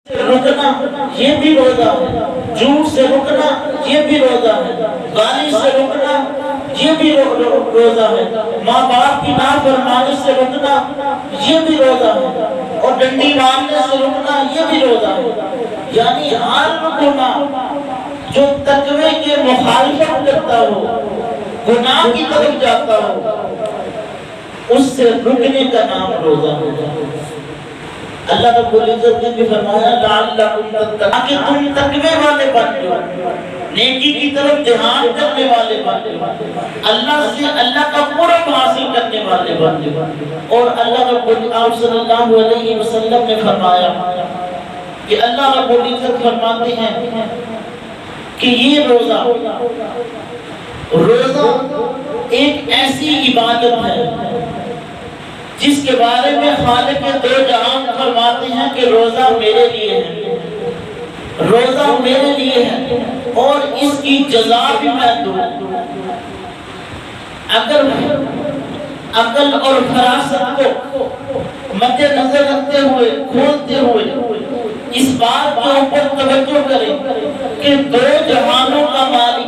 رکنا یہ بھی روزہ ہے، جھوٹ سے رکنا یہ بھی روزہ ہے، گالی سے رکنا یہ بھی روزہ ہے، ماں باپ کی نافرمانی سے رکنا یہ بھی روزہ ہے، اور ڈنڈی مارنے سے رکنا یہ بھی روزہ ہے۔ یعنی ہر گناہ جو تقوی کے مخالفت کرتا ہو، گناہ کی طرف جاتا ہو، اس سے رکنے کا نام روزہ ہے۔ اللہ رب العزت نے بھی فرمایا لعلکم تتقون، کہ تم تقوی والے بن جاؤ، نیکی کی طرف دھیان کرنے والے بن جاؤ، اللہ سے اللہ کا قرب حاصل کرنے والے بن جاؤ۔ اور اللہ رب العزت صلی اللہ علیہ وسلم نے فرمایا کہ اللہ رب العزت فرماتے ہیں کہ یہ روزہ ایک ایسی عبادت ہے جس کے بارے میں خالق دو جہان فرماتے ہیں کہ روزہ میرے لیے ہے، روزہ میرے لیے ہے، اور اس کی جزا بھی میں دوں۔ اگر عقل اور فراست کو مد نظر رکھتے ہوئے، کھولتے ہوئے اس بات کے اوپر توجہ کریں کہ دو جہانوں کا مالک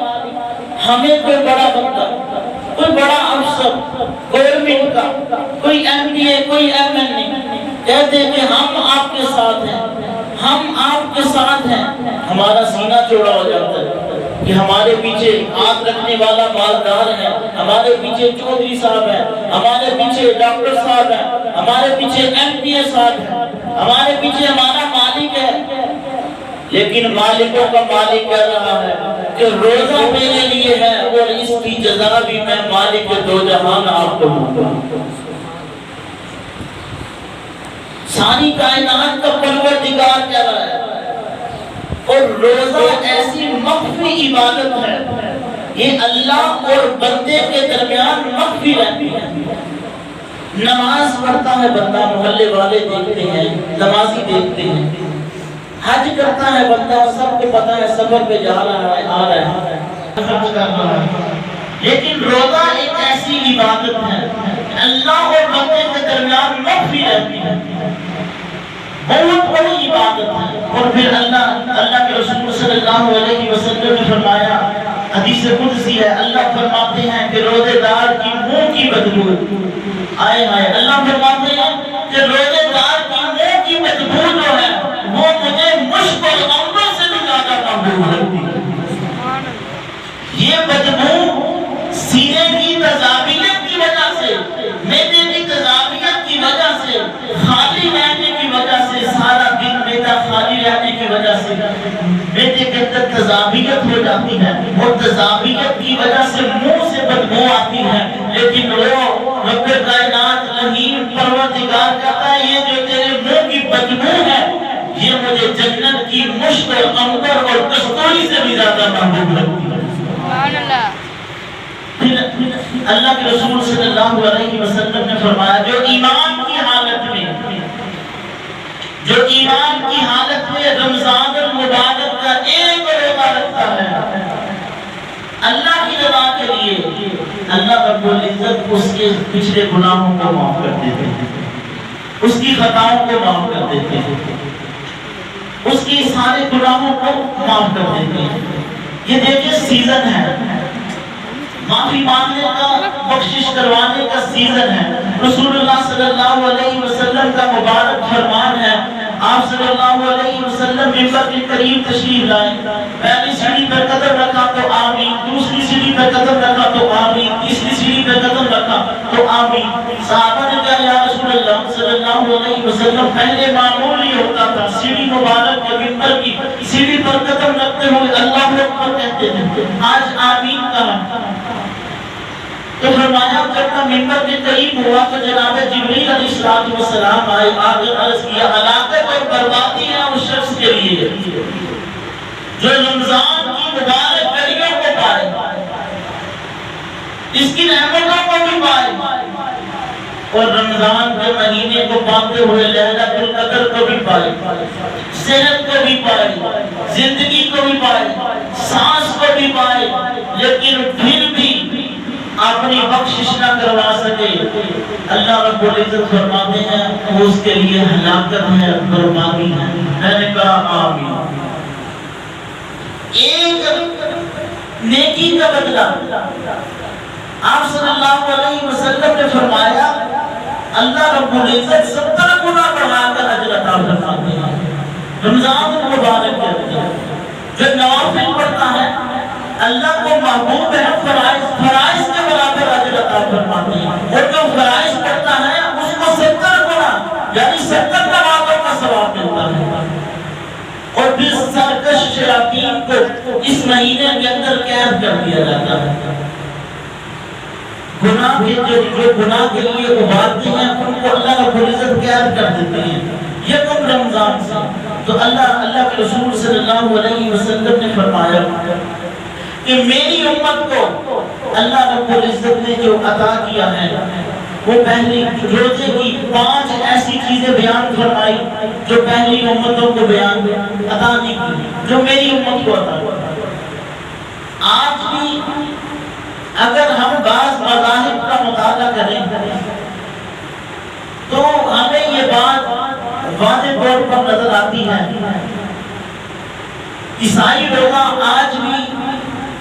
ہمیں کوئی بڑا بندہ، کوئی بڑا افسر گورنمنٹ کا، کوئی ایم پی اے، کوئی ایم این اے کہتے ہیں کہ ہم آپ کے ساتھ ہیں، ہم آپ کے ساتھ ہیں، ہمارا سینہ چوڑا ہو جاتا ہے کہ ہمارے پیچھے ہاتھ رکھنے والا مالدار ہے، ہمارے پیچھے چودھری صاحب ہیں، ہمارے پیچھے ڈاکٹر صاحب ہیں، ہمارے پیچھے ایم پی اے صاحب ہیں، ہمارے پیچھے ہمارا مالک ہے۔ لیکن مالکوں کا مالک کہہ رہا ہے کہ روزہ میرے لیے ہے، اور اس کی جزا بھی میں مالک دو جہان آپ کو دوں گا۔ ساری کائنات کا پروردگار کہہ رہا ہے، اور روزہ ایسی مخفی عبادت ہے، یہ اللہ اور بندے کے درمیان مخفی رہتی ہے۔ نماز پڑھتا ہے بندہ، محلے والے دیکھتے ہیں، نمازی دیکھتے ہیں، حج کرتا ہے بندہ، سب کو پتا ہے سفر پہ جا رہا ہے، آ رہا ہے، حج کر رہا ہے۔ لیکن روزہ ایک ایسی عبادت ہے اللہ اور بندے کے درمیان مخفی رہتی ہے، بہت بڑی عبادت ہے۔ اور پھر اللہ کے رسول صلی اللہ علیہ وسلم نے فرمایا، حدیث قدسی ہے، اللہ فرماتے ہیں کہ روزے دار کی منہ کی بدبو، آئے ہائے، اللہ فرماتے ہیں کہ روزے دار کی منہ کی بدبو جو ہے وہ مجھے مشک اور عنبر سے بھی زیادہ محبوب لگتی ہے۔ یہ بدبو سینے کی تذابیت کی وجہ سے، معدے کی تذابیت کی وجہ سے، خالی رہنے کی وجہ سے، سارا دن معدہ خالی رہنے کی وجہ سے معدے کے اندر تذابیت ہو جاتی ہے، اور تذابیت کی وجہ سے منہ سے بدبو آتی ہے۔ لیکن وہ رب کائنات رحیم پروردگار کہتا ہے یہ جو تیرے منہ کی بدبو ہے یہ مجھے جنت کی مشک اور عنبر اور کستوری سے بھی زیادہ محبوب لگتی ہے۔ سبحان اللہ۔ پھر اللہ کے رسول صلی اللہ علیہ وسلم نے فرمایا جو ایمان کی حالت میں رمضان المبارک کا ایک روزہ رکھتا ہے اللہ کی رضا کے لیے، اللہ رب العزت اس کے پچھلے گناہوں کو معاف کر دیتے ہیں، اس کی خطاؤں کو معاف کر دیتے ہیں، اس کی سارے گناہوں کو معاف کر دیتے ہیں۔ یہ دیکھیں سیزن ہے، معافی مانگنے کا، بخشش کروانے کا سیزن ہے۔ رسول اللہ صلی اللہ علیہ وسلم کا مبارک فرمان ہے، آپ صلی اللہ علیہ وسلم ممبر کے قریب تشریف لائیں، پہلی سیڑھی پر قدم رکھا تو آمین، دوسری سیڑھی پر قدم رکھا تو آمین، تیسری سیڑھی پر قدم رکھا تو آمین۔ صحابہ نے کہا یا رسول اللہ صلی اللہ علیہ وسلم پہلے معمول ہی ہوتا تھا، سیڑھی مبارک کے ممبر کی سیڑھی پر قدم رکھتے ہوئے اللہ اکبر کہتے تھے، آج آمین کہا۔ تو فرمایا جب میں ممبر کے قریب ہوا تو جناب جبریل علیہ السلام آئے، آگے عرض کیا ہلاکت اور بربادی ہے اس شخص کے لیے جو رمضان کی مبارک گھڑیوں کو پائے، اس کی رحمتوں کو بھی پائے، اور رمضان کے مہینے کو پاتے ہوئے ليلۃ القدر کو بھی پائے، صحت کو بھی پائے، زندگی کو بھی پائے، سانس کو بھی پائے، لیکن پھر بھی اپنی بخشش نہ کروا سکے، اللہ رب العزت فرماتے ہیں وہ اس کے لیے ہلاکت ہے، بربادی ہے۔ میں نے کہا نیکی کا بدلہ۔ آپ صلی اللہ علیہ وسلم نے فرمایا اللہ رب العزت 70 گنا بڑھا کر اجر عطا فرماتے ہیں۔ رمضان المبارک کے اندر جو نوافل پڑھتا ہے اللہ کو محبوب ہے، فرائض کے برابر اجر عطا فرماتے ہیں، اور جو فرائض پڑھتا ہے اس کو 70 گنا یعنی 70 نمازوں کا ثواب ملتا ہے۔ اور پھر سرکش شیاطین کو اس مہینے کے اندر قید کر دیا جاتا ہے۔ گناہ کے جو گناہ کے لیے ابھارتے ہیں ان کو اللہ رب العزت قید کر دیتے ہیں۔ یکم رمضان سے تو اللہ کے رسول صلی اللہ علیہ وسلم نے فرمایا کہ میری امت کو اللہ رب العزت نے جو عطا کیا ہے وہ پہلی روزے کی 5 ایسی چیزیں بیان فرمائی جو پہلی امتوں کو بیان عطا نہیں کی، جو میری امت کو عطا کی۔ آج بھی اگر ہم بعض مذاہب کا مطالعہ کریں تو ہمیں یہ بات واضح طور پر نظر آتی ہے۔ عیسائی لوگ آج بھی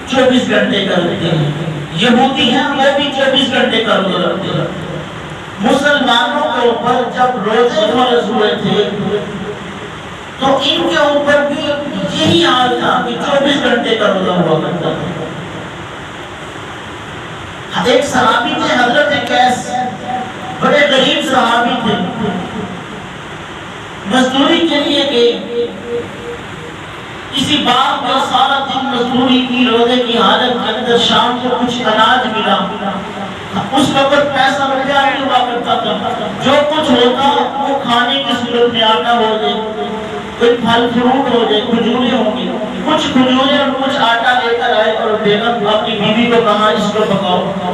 24 گھنٹے کا رکھتے ہیں، یہودی ہیں وہ بھی 24 گھنٹے کا روزہ رکھتے ہیں۔ مسلمانوں کے اوپر جب روزے فرض ہوئے تھے تو ان کے اوپر بھی یہی حال تھا کہ 24 گھنٹے کا روزہ ہوا کرتا تھا۔ ایک صحابی تھے حضرت قیس، بڑے غریب صحابی تھے، مزدوری کے لیے گئے، کسی باغ میں سارا دن مزدوری کی، روزے کی حالت کے اندر شام کو کچھ اناج ملا۔ اس وقت پیسہ روپیہ نہیں ہوا کرتا تھا، جو کچھ ہوتا وہ کھانے کی صورت میں آٹا ہو جائے، کوئی پھل فروٹ ہو جائے، کھجوریں ہوں گی، کچھ کھجوریں اور کچھ آٹا لے کر آئے اور بیگم اپنی بیوی کو کہا اس کو پکاؤ،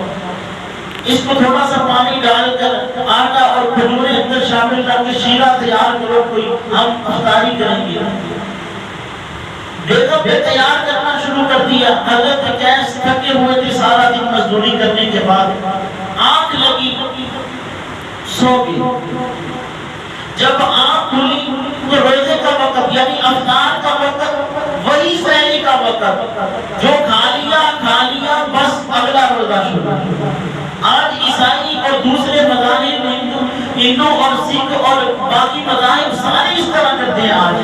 اس کو تھوڑا سا پانی ڈال کر آٹا اور کھجوریں اندر شامل کر کے شیرہ تیار کرو، کوئی ہم افطاری کریں گے۔ بیگم نے تیار کرنا شروع کر دیا۔ حضرت قیس تھکے ہوئے تھے سارا دن مزدوری کرنے کے بعد، آنکھ لگی سو گئے۔ جب آنکھ کھلی تو روزے کا وقت یعنی افطار کا وقت وہی سحری کا وقت، جو کھا لیا بس اگلا روزہ شروع۔ آج عیسائی اور دوسرے مذاہب ہندو اور سکھ اور باقی مذاہب سارے اس طرح کرتے ہیں۔ آج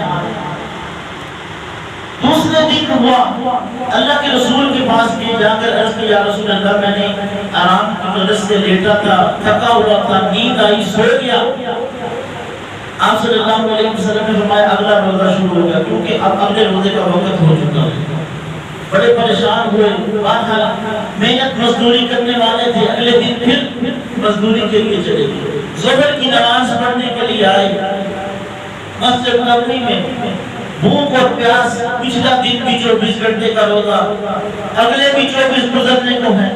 دوسرے دن ہوا، اللہ کے رسول کے پاس گئے، جا کر عرض کیا یا رسول اللہ میں نے آرام کی وجہ سے لیٹا تھا، تھکا ہوا تھا، نیند آئی، سو گیا۔ آپ صلی اللہ علیہ وسلم نے فرمایا اگلا روزہ شروع ہو گیا کیونکہ اب اگلے روزے کا وقت ہو چکا ہے۔ بڑے پریشان ہوئے، بہرحال محنت مزدوری کرنے والے تھے، اگلے دن پھر مزدوری کے لیے چلے گئے۔ ظہر کی نماز پڑھنے کے لیے آئے مسجد نبوی میں، بھوک اور پیاس، پچھلا دن بھی 24 گھنٹے کا روزہ، اگلے بھی 24 گزرنے کو ہے۔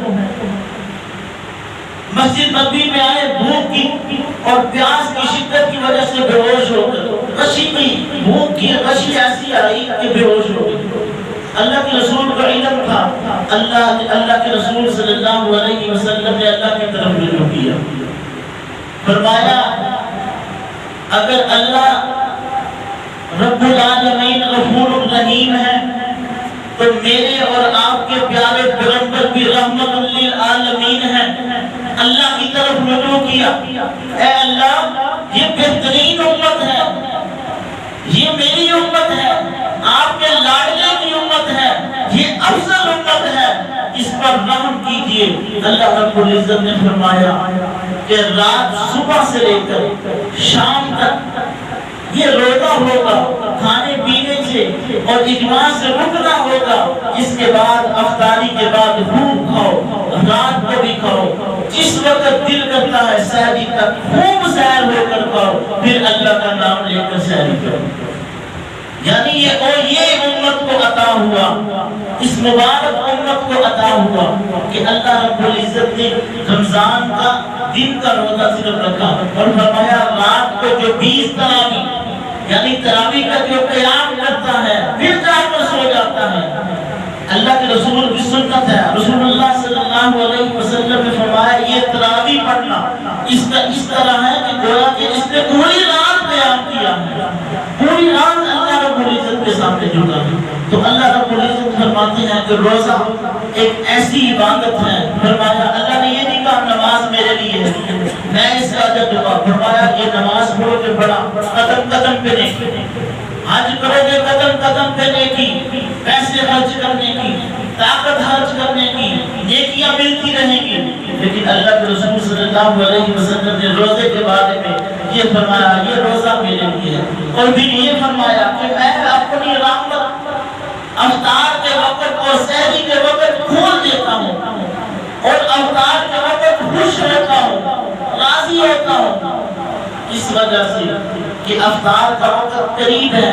مسجد نبوی میں آئے، بھوک کی اور پیاس کی شدت کی وجہ سے بے ہوش ہو گئے، غشی کی بھوک کی غشی ایسی آئی کہ بے ہوش ہو گئے۔ اللہ کے رسول کا علم تھا، اللہ کے رسول صلی اللہ علیہ وسلم نے اللہ کی طرف رجوع کیا، فرمایا اگر اللہ رب العالمین غفور الرحیم ہے تو میرے اور آپ کے پیارے پیغمبر بھی رحمت للعالمین ہیں۔ اللہ کی طرف رجوع کیا، اے اللہ یہ بہترین امت ہے، یہ میری امت ہے، آپ کے لاڈلے کی امت ہے، یہ افضل امت ہے، اس پر رحم کیجئے۔ اللہ رب العزت نے فرمایا کہ رات صبح سے لے کر شام تک یہ روزہ ہوگا، کھانے پینے سے اور اجماع سے رکنا ہوگا، اس کے بعد افطاری کے بعد خوب کھاؤ، رات کو بھی کھاؤ، جس وقت دل کرتا ہے سحری تک خوب سحر ہو کر کھاؤ، پھر اللہ کا نام لے کر سحری کرو۔ یعنی یہ امت کو عطا ہوا، اس مبارک امت کو عطا ہوا کہ اللہ رب العزت نے رمضان کا دن کا روزہ صرف رکھا اور فرمایا رات کو جو 20 تراویح یعنی تراویح کا جو قیام کرتا ہے پھر جا کر سو جاتا ہے، اللہ کے رسول کی سنت ہے۔ رسول اللہ صلی اللہ علیہ وسلم نے فرمایا یہ تراویح پڑھنا اس طرح ہے کہ گویا کہ اس نے پوری رات قیام کیا ہے، پوری رات اللہ رب العزت کے سامنے جھکا ہے۔ تو اللہ رب العزت فرمایا فرماتے ہیں کہ روزہ ایک ایسی عبادت ہے، فرمایا اللہ نے یہ نہیں کہا نماز میرے لیے ہے میں اس کا اجر دوں گا، فرمایا یہ نماز پڑھو گے بڑا قدم قدم پہ نیکی، حج کرو گے قدم قدم پہ نیکی، پیسے خرچ کرنے کی، طاقت خرچ کرنے کی، نیکیاں ملتی رہیں گی، لیکن اللہ کے رسول صلی اللہ علیہ وسلم نے روزے کے بارے میں یہ فرمایا یہ روزہ میرے لیے ہے، اور بھی یہ فرمایا کہ میں اپنی رحمت افطار کے وقت اور سحری کے وقت کھول دیتا ہوں اور افطار کے وقت خوش رہتا ہوں، راضی ہوتا ہوں، اس وجہ سے کہ افطار کا وقت قریب ہے،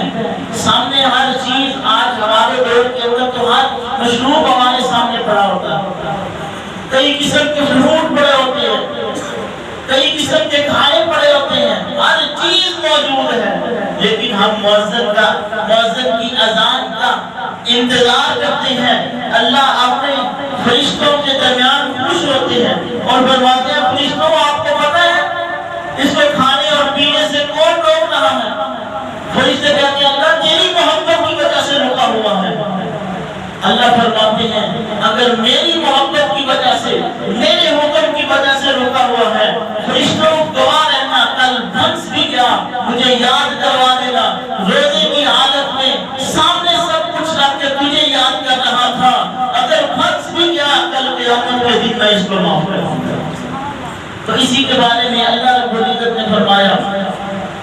سامنے ہر چیز آج ہمارے دور کے اندر تو ہر مشروب ہمارے سامنے پڑا ہوتا ہے، کئی قسم کے فروٹ پڑے ہوتے ہیں، کئی قسم کے کھانے پڑے ہوتے ہیں، ہر چیز موجود ہے، لیکن ہم مؤذن کی اذان کا انتظار کرتے ہیں، اللہ اپنے فرشتوں کے درمیان خوش ہوتے ہیں اور فرماتے ہیں فرشتوں آپ کو پتہ ہے اس کو کھانے اور پینے سے کون روک رہا ہے؟ فرشتے کہتے ہیں اللہ تیری محبت کی وجہ سے رکا ہوا ہے، اللہ فرماتے ہیں اگر میری محبت کی وجہ سے میرے حکم کی وجہ سے رکا ہوا ہے، فرشتوں گواہ رہنا کل بھنس بھی گیا مجھے یاد کروا دینا، روزے کی حالت میں سامنے سب کچھ رکھ کے تجھے یاد کر رہا تھا، اگر بھنس بھی گیا کل قیامت کے دن میں اس کو معاف کر دوں گا۔ تو اسی کے بارے میں اللہ رب العزت نے فرمایا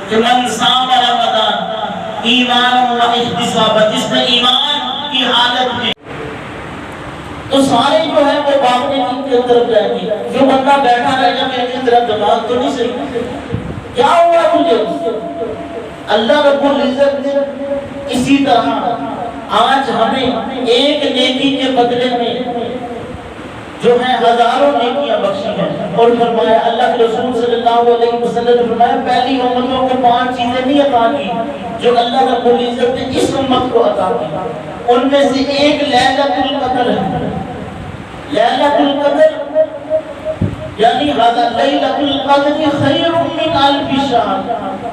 کہ من صام رمضان ایمان و احتسابا، جس نے ایمان کی حالت میں تو سارے جو ہے وہ باپ نے کی طرف جائیں گے، جو بندہ بیٹھا رہے گا کہ اس طرف دماغ تو نہیں صحیح، کیا ہوا تجھے؟ اللہ رب العزت نے اسی طرح آج ہمیں ایک نیکی کے بدلے میں جو ہے ہزاروں نیکیاں بخشی ہیں، اور فرمایا اللہ کے رسول صلی اللہ علیہ وسلم نے فرمایا پہلی امتوں کو 5 چیزیں نہیں عطا کی جو اللہ رب العزت نے اس امت کو عطا کی، ان میں سے ایک لیلۃ القدر ہے، لیلۃ القدر یعنی لیلۃ القدر خیر من الف شہر،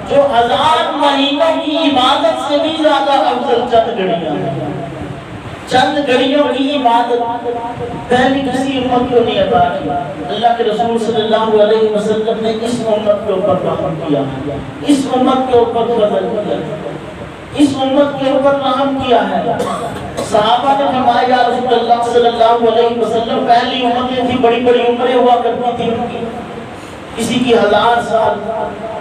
جو 1000 مہینوں کی عبادت سے بھی زیادہ افضل چند گھڑیاں ہیں، چند گھڑیوں کی عبادت پہلی کسی امت کو نہیں عطا کی، اللہ کے رسول صلی اللہ علیہ وسلم نے اس امت کے اوپر رحم کیا، اس امت کے اوپر فضل کیا، اس امت کے اوپر رحم کیا ہے۔ صحابہ نے فرمایا یا رسول اللہ صلی اللہ علیہ وسلم پہلی امتیں تھی بڑی بڑی عمریں ہوا کرتی تھی، کسی کی 1000 سال،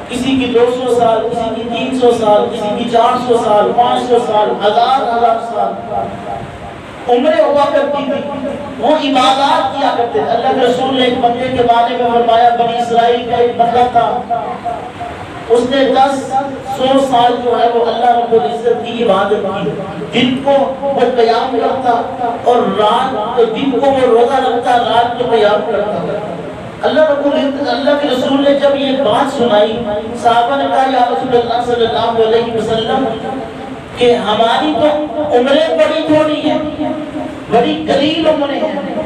کسی کی 200 سال، کسی کی 300 سال، کسی کی 400 سال، 500 سال، 1000 سال عمریں ہوا کرتی تھی، وہ عبادات کیا کرتے تھے۔ اللہ کے رسول نے ایک بندے کے بارے میں فرمایا بنی اسرائیل کا ایک بندہ تھا، اس نے 100 سال جو ہے وہ اللہ رب العزت کی عبادت کی، دن کو وہ قیام کرتا اور رات دن کو وہ روزہ رکھتا، رات کو قیام کرتا۔ اللہ رب العزت اللہ کے رسول نے جب یہ بات سنائی، صحابہ نے کہا یا رسول اللہ صلی اللہ علیہ وسلم کہ ہماری تو عمریں بڑی تھوڑی ہیں، بڑی قلیل عمریں ہیں،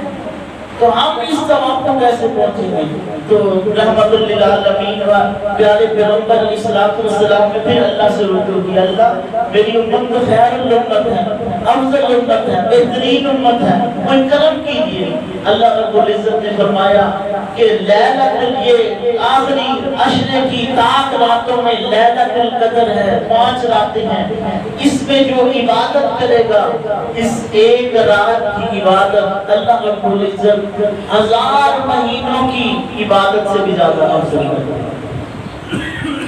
تو ہم اس ثواب کو کیسے پہنچیں گے؟ تو رحمت للعالمین و پیارے پیغمبر علیہ السلام نے پھر اللہ سے رجوع کیا، اللہ میری امت تو خیر الامت ہے، افضل امت ہے، بہترین امت ہے، کوئی کرم کیجیے۔ اللہ رب العزت نے فرمایا کہ لیلۃ یہ آخری عشرے کی تاک راتوں میں لیلۃ القدر ہے، 5 راتیں ہیں، اس میں جو عبادت کرے گا اس ایک رات کی عبادت اللہ رب العزت 1000 مہینوں کی عبادت سے بھی زیادہ افضل ہے۔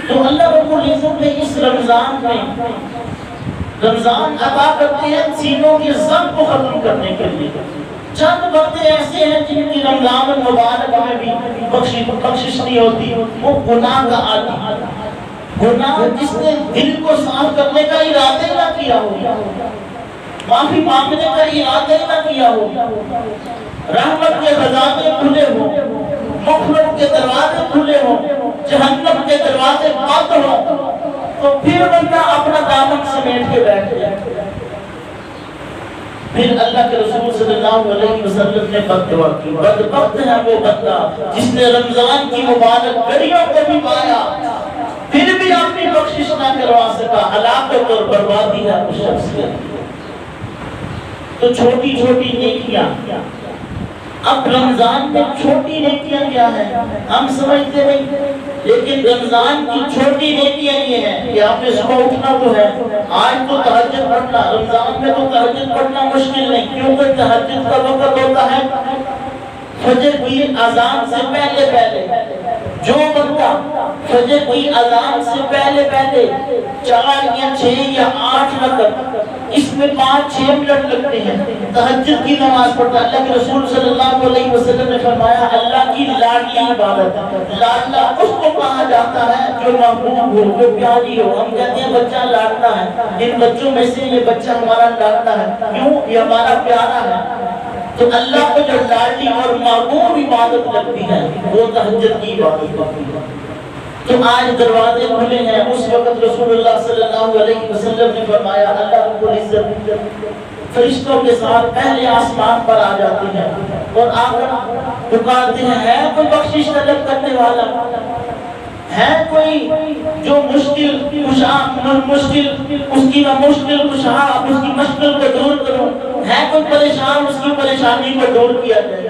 تو اللہ رب العزت نے اس رمضان میں رمضان عطا کرتے ہیں سینوں کے غم کو ختم کرنے کے لیے۔ چند بندے ایسے ہیں جن کی رمضان المبارک میں بھی بخشش نہیں ہوتی، وہ گناہ کا عادی، گناہ جس نے دل کو صاف کرنے کا ارادہ ہی نہ کیا ہو، معافی مانگنے کا ارادہ ہی نہ کیا ہو، رحمت کے خزانے کھلے ہوں، مغفرت کے دروازے کھلے ہوں، جہنم کے دروازے بند ہوں، تو پھر بندہ اپنا دامن سمیٹ کے بیٹھ جائے۔ پھر اللہ کے رسول صلی اللہ علیہ وسلم نے بددعا کی، بدبخت ہے وہ بندہ جس نے رمضان کی مبارک گھڑیوں کو بھی پایا پھر بھی اپنی بخشش نہ کروا سکا، ہلاکت اور بربادی ہے اس شخص کے۔ تو چھوٹی چھوٹی نیکیاں. اب رمضان میں چھوٹی نیکیاں کیا ہیں ہم سمجھتے نہیں، لیکن رمضان کی چھوٹی نیکیاں یہ ہیں کہ آپ نے صبح اٹھنا تو ہے. آج تو تہجد پڑھنا، رمضان میں تو تہجد پڑھنا مشکل نہیں، کیونکہ تہجد کا وقت ہوتا ہے فجر کی اذان سے پہلے پہلے. جو بندہ فجر کی اذان سے پہلے پہلے 4 یا 6 یا 8 رکعت، اس میں 5-6 منٹ لگتے ہیں، تہجد کی نماز پڑھتا ہے. اللہ کے رسول صلی اللہ علیہ وسلم نے فرمایا اللہ کی لاڈلی عبادت. لاڈلا اس کو کہا جاتا ہے جو محبوب ہو، جو پیاری ہو. ہم کہتے ہیں بچہ لاڈلا ہے، ان بچوں میں سے یہ بچہ ہمارا لاڈلا ہے، کیوں؟ یہ ہمارا پیارا ہے. تو اللہ کو جو لاڈلی اور محبوب عبادت لگتی ہے وہ تہجد کی عبادت لگتی ہے. تو آج دروازے کھلے ہیں. اس وقت رسول اللہ صلی اللہ علیہ وسلم نے فرمایا اللہ رب العزت فرشتوں کے ساتھ پہلے آسمان پر آ جاتے ہیں اور آ کر پکارتے ہیں ہے کوئی بخشش طلب کرنے والا، ہے کوئی جو مشکل کشا اس کی مشکل کشا اس کی مشکل کو دور کرو، ہے کوئی پریشان اس کی پریشانی کو دور کیا جائے.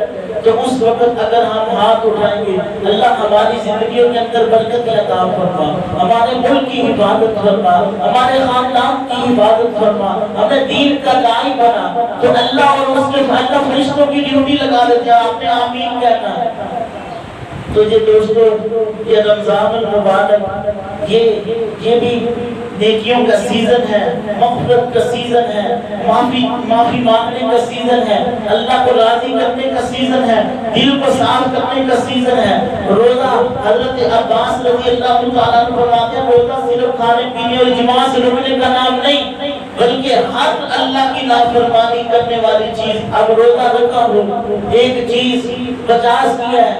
تو اس وقت اگر ہم ہاتھ اٹھائیں گے اللہ ہماری زندگیوں کے اندر برکت عطا فرما، ہمارے ملک کی حفاظت فرما، ہمارے خاندان کی حفاظت فرما، ہمیں دین کا داعی بنا. تو اللہ اور اس کے اللہ فرشتوں کی ڈیوٹی لگا دیتے ہیں، آپ نے آمین کہنا ہے. تو یہ دوستو یہ رمضان المبارک یہ بھی نیکیوں کا سیزن ہے، مغفرت کا سیزن ہے، معافی مانگنے کا سیزن ہے، اللہ کو راضی کرنے کا سیزن ہے، دل کو صاف کرنے کا سیزن ہے. روزہ حضرت عباس رضی اللہ تعالیٰ عنہ فرماتے ہیں روزہ صرف کھانے پینے اور جماع سے رکنے کا نام نہیں، بلکہ ہر اللہ کی نافرمانی کرنے والی چیز. اب روزہ رکھا ہو ایک چیز 50 کی ہے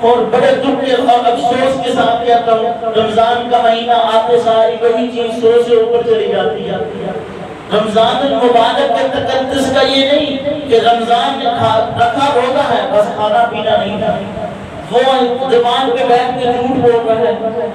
اور بڑے دکھ اور افسوس کے ساتھ کہتا ہوں رمضان کا مہینہ آتے ساری وہی چیز 100 سے اوپر چلی جاتی ہے. رمضان المبارک کے تقدس کا یہ نہیں کہ رمضان میں رکھا روزہ ہے بس کھانا پینا نہیں تھا، وہ زبان پہ بیٹھ کے جھوٹ بول رہا ہے،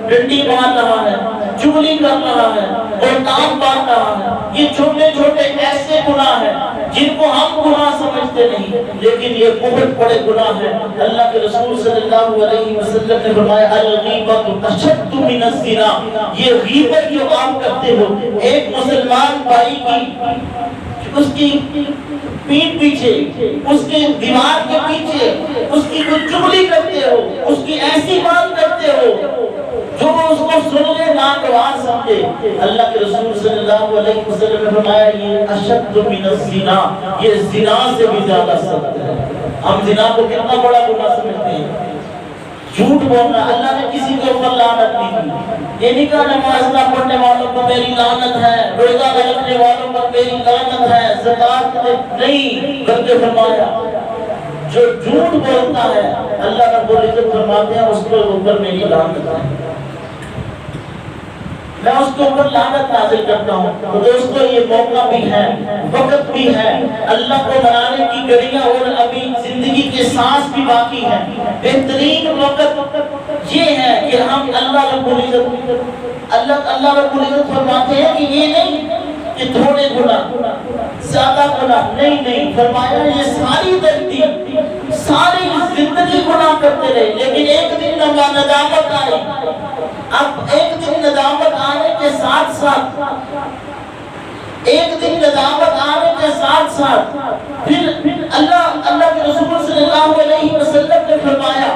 ڈنڈی مار رہا ہے، چغلی کر رہا ہے، بہتان باندھ رہا ہے. یہ چھوٹے چھوٹے ایسے گناہ ہیں جن کو ہم گناہ سمجھتے نہیں، لیکن یہ بہت بڑے گناہ ہیں. اللہ کے رسول صلی اللہ علیہ وسلم نے فرمایا الغیبۃ اشد من الزنا. یہ غیبت جو آپ کرتے ہو ایک مسلمان بھائی کی اس کی پیٹھ پیچھے اس کے دیوار کے پیچھے اس کی کوئی چغلی کرتے ہو، اس کی ایسی بات کرتے ہو جو اس کو سننے ناگوار سمجھے. اللہ کے رسول صلی اللہ علیہ وسلم نے فرمایا یہ اشد من الزنا، یہ زنا سے بھی زیادہ سخت ہے. ہم زنا کو کتنا بڑا گناہ سمجھتے ہیں، جھوٹ بولنا. اللہ نے کسی کے اوپر لعنت نہیں کی، یہ نہیں کہا نماز نہ پڑھنے والوں پر میری لعنت ہے، روزہ نہ رکھنے والوں پر میری لعنت ہے، زکات نہیں، بلکہ فرمایا جو جھوٹ بولتا ہے اللہ رب العزت فرماتے ہیں اس کے اوپر میری لعنت ہے، میں اس کے اوپر لعنت نازل کرتا ہوں. تو دوستو یہ موقع بھی ہے، وقت بھی ہے، اللہ کو منانے کی گھڑیاں اور ابھی زندگی کے سانس بھی باقی ہیں. بہترین وقت یہ ہے کہ ہم اللہ رب العزت فرماتے ہیں کہ یہ نہیں کہ تھوڑے گناہ زیادہ گناہ نہیں، فرمایا یہ ساری دردی ساری زندگی گناہ کرتے رہے لیکن ایک دن ندامت آئی. اب ایک دن ندامت آنے کے ساتھ ساتھ پھر اللہ کے رسول صلی اللہ علیہ وسلم نے فرمایا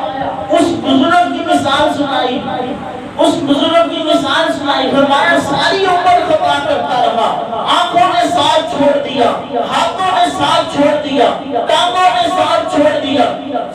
اس بزرگ کی مثال سنائی، فرمایا ساری عمر خطا کرتا رہا، آنکھوں نے ساتھ چھوڑ دیا، ہاتھوں نے ساتھ چھوڑ دیا، ٹانگوں نے ساتھ چھوڑ دیا،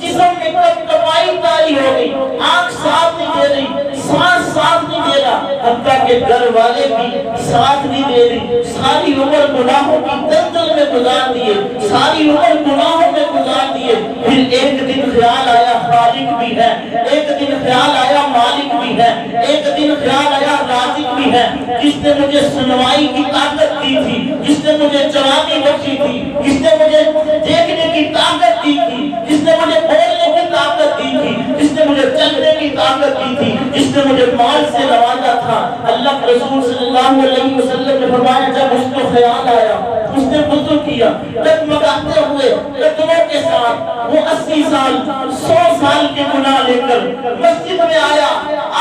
جسم میں کمائی تاری ہو گئی، آنکھ ساتھ نہیں دے رہی، سانس ساتھ نہیں دے رہا، حتیٰ کہ گھر والے بھی ساتھ نہیں دے رہی. ساری عمر گناہوں کی دلدل میں گزار دیے، ساری عمر گناہوں میں گزار دیے. پھر ایک دن خیال آیا خالق بھی ہے، ایک دن خیال آیا مالک بھی ہے، ایک دن خیال آیا رازق بھی ہے، جس نے مجھے سنوائی کی طاقت دی تھی، جس نے مجھے جوانی بخشی تھی، جس نے مجھے دیکھنے کی طاقت دی تھی، جس نے مجھے بولنے کی طاقت دی تھی، جس نے مجھے چلنے کی طاقت دی تھی، جس نے مجھے مال سے نوازا تھا. اللہ کے رسول صلی اللہ علیہ وسلم نے فرمایا جب اس کو خیال آیا اس نے وضو کیا ٹگمگاتے ہوئے قدموں کے ساتھ وہ 80 سال 100 سال کے گناہ لے کر مسجد میں آیا،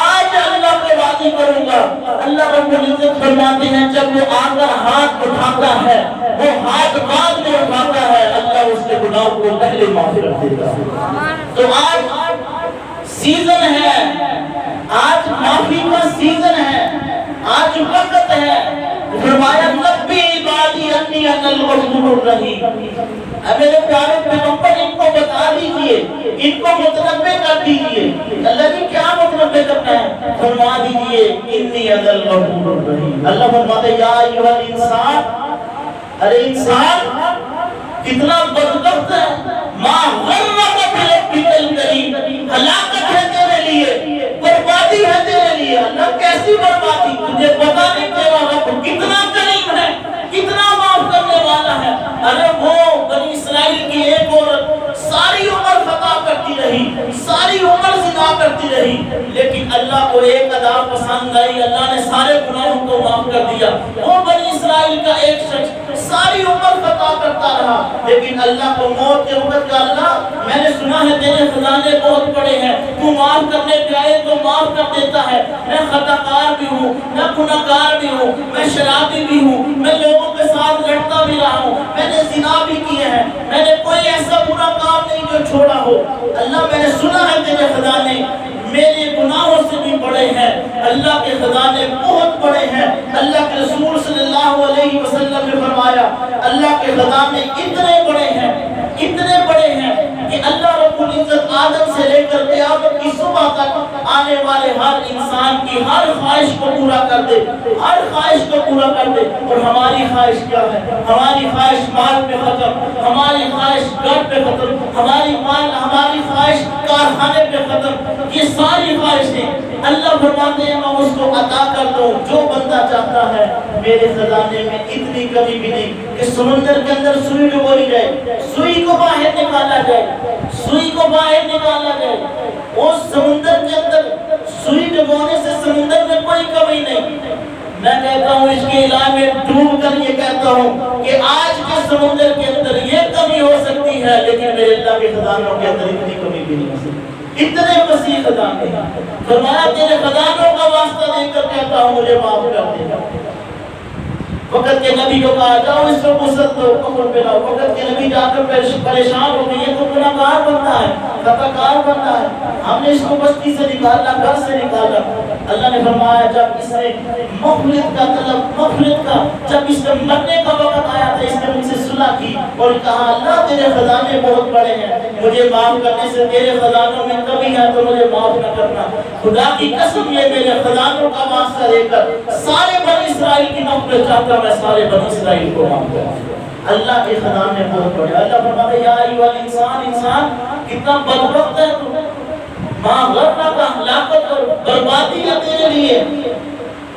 آج اللہ کو راضی کروں گا۔ اللہ رب العزت فرماتے ہیں جب وہ آ کر ہاتھ اٹھاتا ہے، وہ ہاتھ بعد میں اٹھاتا ہے، اللہ اس کے گناہ کو پہلے معاف کر دیتا ہے۔ تو آج سیزن ہے، آج معافی کا سیزن ہے، آج وقت ہے۔ فرمایا نبی عبادی انی انا الغفور الرحیم، اے میرے پیارے پیغمبر ان کو بتا دیجئے، ان کو متنبہ کر دیجئے۔ اللہ نے کیا متنبہ کرنا ہے؟ فرما دیجئے انی انا الغفور الرحیم۔ اللہ فرماتے ہیں یا ایھا الانسان، ارے انسان کتنا بدبخت ہے، ما غرک بربک الکریم، ہلاکت ہے تیرے لیے، بربادی ہے تیرے لیے۔ اللہ کیسی بربادی؟ تجھے پتا نہیں تیرا رب کتنا کریم ہے، کتنا معاف کرنے والا ہے۔ ارے وہ بنی اسرائیل کی ایک عورت ساری عمر خطا کرتی رہی، ساری عمر زنا کرتی رہی، لیکن اللہ کو ایک ادا پسند آئی، اللہ نے سارے گناہوں کو معاف کر دیا۔ وہ بنی اسرائیل کا ایک شخص ساری عمر خطا کرتا رہا، لیکن اللہ کو موت کے وقت کا اللہ میں نے سنا ہے تیرے خزانے بہت بڑے ہیں، تو معاف کرنے پہ آئے تو معاف کر دیتا ہے۔ میں خطا کار بھی ہوں، میں گناہ گار بھی ہوں، میں شرابی بھی ہوں، میں لوگوں کے ساتھ لڑتا بھی رہا ہوں، میں نے زنا بھی کیے ہیں، میں نے کوئی ایسا برا کام نہیں جو چھوڑا ہو۔ اللہ میں نے سنا ہے تیرے خزانے میرے گناہوں سے بھی بڑے ہیں، اللہ کے خزانے بہت بڑے ہیں۔ اللہ کے رسول صلی اللہ علیہ وسلم نے فرمایا اللہ کے خزانے اتنے بڑے ہیں، اتنے بڑے ہیں کہ اللہ رب العزت آدم سے لے کر قیامت کی صبح تک آنے والے ہر انسان کی ہر خواہش کو پورا کر دے، ہر خواہش کو پورا کر دے۔ اور ہماری خواہش کیا ہے؟ ہماری خواہش مال پہ ختم، ہماری خواہش گھر پہ ختم، ہماری خواہش کارخانے پہ ختم، یہ ساری خواہشیں اللہ فرماتے ہیں میں اس کو عطا کر دوں جو بندہ چاہتا ہے۔ میرے خزانے میں اتنی کمی بھی نہیں کہ سمندر کے اندر سوئی ڈبوئی جائے، سوئی کو باہر نکالا جائے، سوئی کو باہر نکالا جائے۔ اس سمندر کے اندر سوئی ڈبونے سے سمندر میں کوئی کمی نہیں۔ میں کہتا ہوں اس کے علاقے میں ڈوب کر یہ کہتا ہوں کہ آج کے سمندر کے اندر یہ کمی ہو سکتی ہے، لیکن میرے اللہ کے خزانوں کے اندر اتنی کمی بھی نہیں ہو سکتی۔ اتنے وسیع خزانے ہیں۔ فرمایا تیرے خزانوں کا واسطہ دے کر کہتا ہوں مجھے معاف کر دے۔ وقت کے نبی کو کہا جاؤ اس کو غسل دو، قبر پہ لاؤ۔ وقت کے نبی جا کر پریشان ہو گئے، یہ تو گناہ گار بنتا ہے، خطا کار بنتا ہے، ہم نے اس کو بستی سے نکالا، گھر سے نکالا۔ اللہ نے فرمایا جب اس نے مغفرت کا طلب، مغفرت کا جب اس نے مرنے کا وقت آیا تھا، اس نے مجھ سے صلح کی اور کہا اللہ تیرے خزانے بہت بڑے ہیں، مجھے معاف کرنے سے تیرے خزانوں میں کمی ہے تو مجھے معاف نہ کرنا۔ خدا کی قسم یہ میرے خزانوں کا واسطہ دے کر سارے بنی اسرائیل کی مغفرت چاہتا میں سارے بنی اسرائیل کو معاف کروں۔ اللہ کے خزانے بہت بڑے۔ اللہ فرماتا ہے یا ایھا الانسان، انسان کتنا بدبخت ہے تو ماں غرنا کا ہلاکت اور بربادی ہے تیرے لیے۔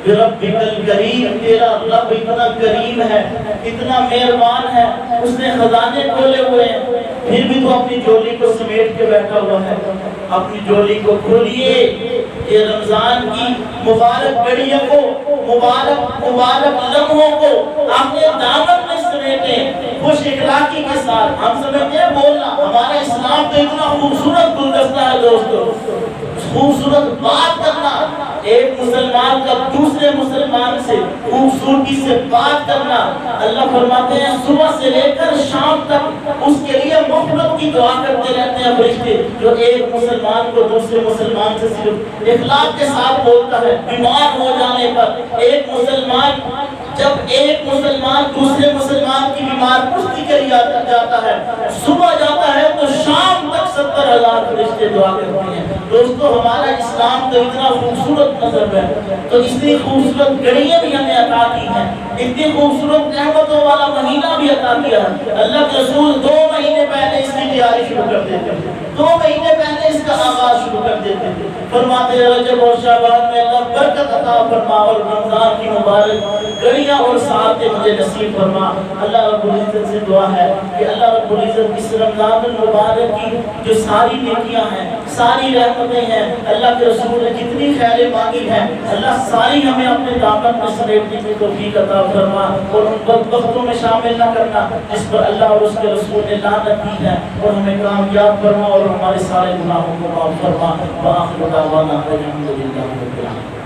ربک الکریم، تیرا رب اتنا کریم ہے، اتنا مہربان ہے، اس نے خزانے کھولے ہوئے ہیں، پھر بھی تو اپنی جولی کو سمیٹ کے بیٹھا ہوا ہے۔ اپنی جولی کو کھولیے، یہ رمضان کی مبارک گھڑیوں کو، مبارک لمحوں کو اپنے دامن میں سمیٹیں، خوش اخلاقی کے ساتھ۔ ہم سمجھتے ہیں بولنا، ہمارا اسلام تو اتنا خوبصورت گلدستہ ہے دوستو، خوبصورت بات کرنا، ایک مسلمان کا دوسرے مسلمان سے خوبصورتی سے بات کرنا۔ اللہ فرماتے ہیں صبح سے لے کر شام تک اس کے لیے مغفرت کی دعا کرتے رہتے ہیں فرشتے۔ جو ایک مسلمان کو دوسرے مسلمان سے صرف اخلاق کے ساتھ بولتا ہے، بیمار ہو جانے پر ایک مسلمان، جب ایک مسلمان دوسرے مسلمان کی بیمار پرسی کے لیے جاتا ہے، صبح جاتا ہے تو شام تک 70,000 فرشتے دعا کرتے ہیں۔ دوستو ہمارا اسلام تو اتنا خوبصورت مذہب ہے، تو اتنی خوبصورت گھڑیاں بھی ہمیں عطا کی ہیں، اتنی خوبصورت نعمتوں والا مہینہ بھی عطا کیا ہے۔ اللہ کے رسول 2 مہینے پہلے اس کی تیاری شروع کر دیتے ہیں، 2 مہینے پہلے اس کا آغاز شروع کر دیتے ہیں۔ فرماتے ہیں رجب اور شعبان میں اللہ برکت عطا فرما اور رمضان کی مبارک گھڑیاں اور ساعتیں مجھے نصیب فرما۔ اللہ رب العزت سے دعا ہے کہ اللہ رب العزت اس رمضان المبارک کی جو ساری نیکیاں ہیں، ساری رحمتیں ہیں، اللہ کے رسول نے جتنی خیریں مانگی ہیں، اللہ ساری ہمیں اپنے دامن میں سمیٹنے کی توفیق عطا فرما اور ان بدبختوں میں شامل نہ کرنا جس پر اللہ اور اس کے رسول نے لعنت دی ہے، اور ہمیں کامیاب فرما اور ہمارے سارے گناہوں کو معاف فرما۔ وآخر دعوانا الحمدللہ رب العالمین۔